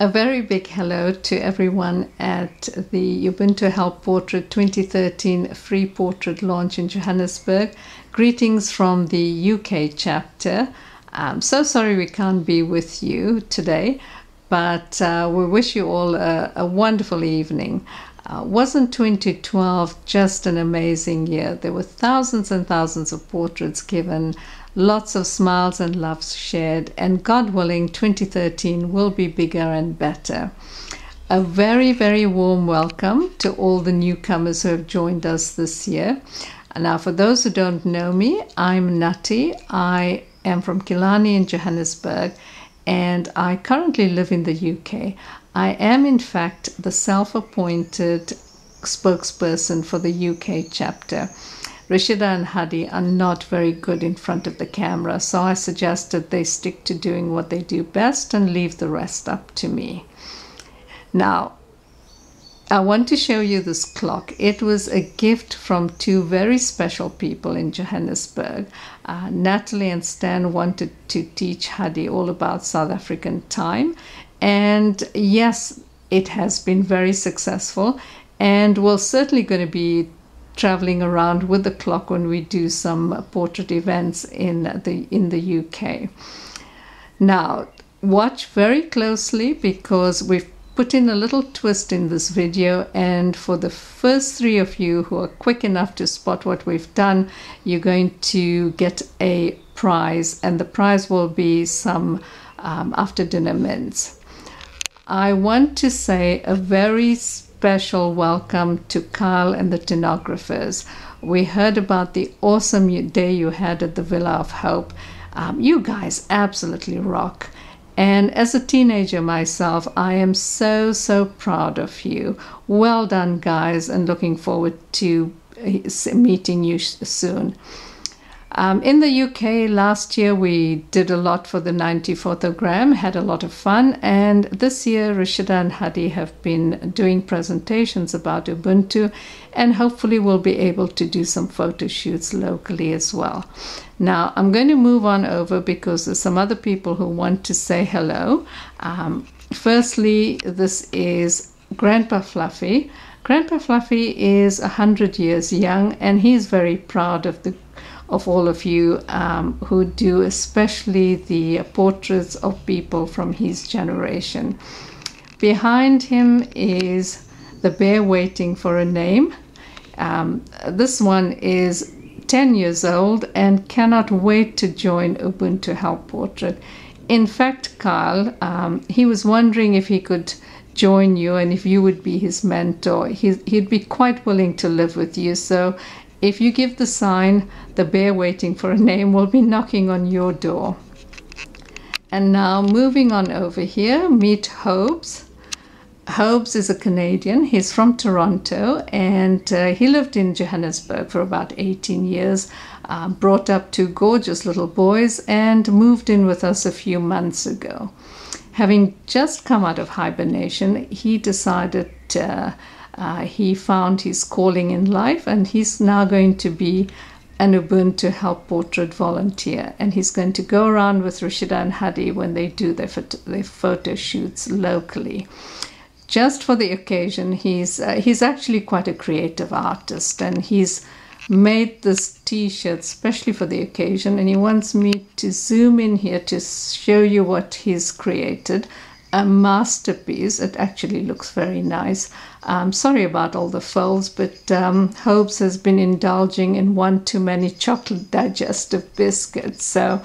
A very big hello to everyone at the Ubuntu Help Portrait 2013 free portrait launch in Johannesburg. Greetings from the UK chapter. I'm so sorry we can't be with you today, but we wish you all a wonderful evening. Wasn't 2012 just an amazing year? There were thousands and thousands of portraits given, lots of smiles and loves shared, and God willing, 2013 will be bigger and better. A very, very warm welcome to all the newcomers who have joined us this year. Now, for those who don't know me, I'm Nati. I am from Killarney in Johannesburg, and I currently live in the UK. I am, in fact, the self-appointed spokesperson for the UK chapter. Rashida and Hadi are not very good in front of the camera, so I suggested they stick to doing what they do best and leave the rest up to me. Now, I want to show you this clock. It was a gift from two very special people in Johannesburg. Natalie and Stan wanted to teach Hadi all about South African time. And yes, it has been very successful, and we're certainly going to be traveling around with the clock when we do some portrait events in the UK. Now, watch very closely because we've put in a little twist in this video, and for the first three of you who are quick enough to spot what we've done, you're going to get a prize, and the prize will be some after dinner mints. I want to say a very special welcome to Kyle and the Tenographers. We heard about the awesome day you had at the Villa of Hope. You guys absolutely rock. And as a teenager myself, I am so proud of you. Well done, guys, and looking forward to meeting you soon. In the UK last year we did a lot for the 90 Photogram, had a lot of fun, and this year Rashida and Hadi have been doing presentations about Ubuntu, and hopefully we'll be able to do some photo shoots locally as well. Now I'm going to move on over because there's some other people who want to say hello. Firstly, this is Grandpa Fluffy. Grandpa Fluffy is 100 years young, and he's very proud of all of you who do, especially the portraits of people from his generation. Behind him is the bear waiting for a name. This one is 10 years old and cannot wait to join Ubuntu Help Portrait. In fact, Kyle, he was wondering if he could join you and if you would be his mentor. He'd be quite willing to live with you, so if you give the sign, the bear waiting for a name will be knocking on your door. And now moving on over here, meet Hobbs. Hobbs is a Canadian. He's from Toronto, and he lived in Johannesburg for about 18 years, brought up two gorgeous little boys, and moved in with us a few months ago. Having just come out of hibernation, he decided he found his calling in life, and he's now going to be an Ubuntu Help Portrait volunteer, and he's going to go around with Rashida and Hadi when they do their photo shoots locally. Just for the occasion, he's actually quite a creative artist, and he's made this t-shirt especially for the occasion, and he wants me to zoom in here to show you what he's created. A masterpiece. It actually looks very nice. Sorry about all the folds, but Hobbs has been indulging in one too many chocolate digestive biscuits. So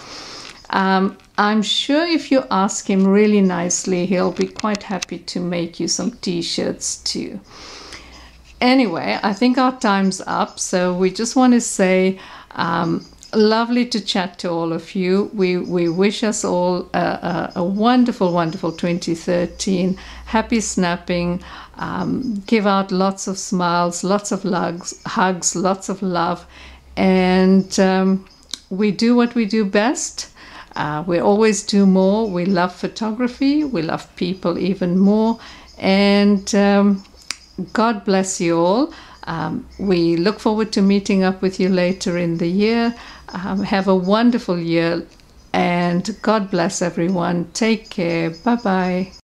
I'm sure if you ask him really nicely, he'll be quite happy to make you some t-shirts too. Anyway, I think our time's up, so we just want to say lovely to chat to all of you. We wish us all a wonderful 2013. Happy snapping. Give out lots of smiles, lots of hugs, lots of love. And we do what we do best. We always do more. We love photography. We love people even more. And God bless you all. We look forward to meeting up with you later in the year. Have a wonderful year, and God bless everyone. Take care. Bye-bye.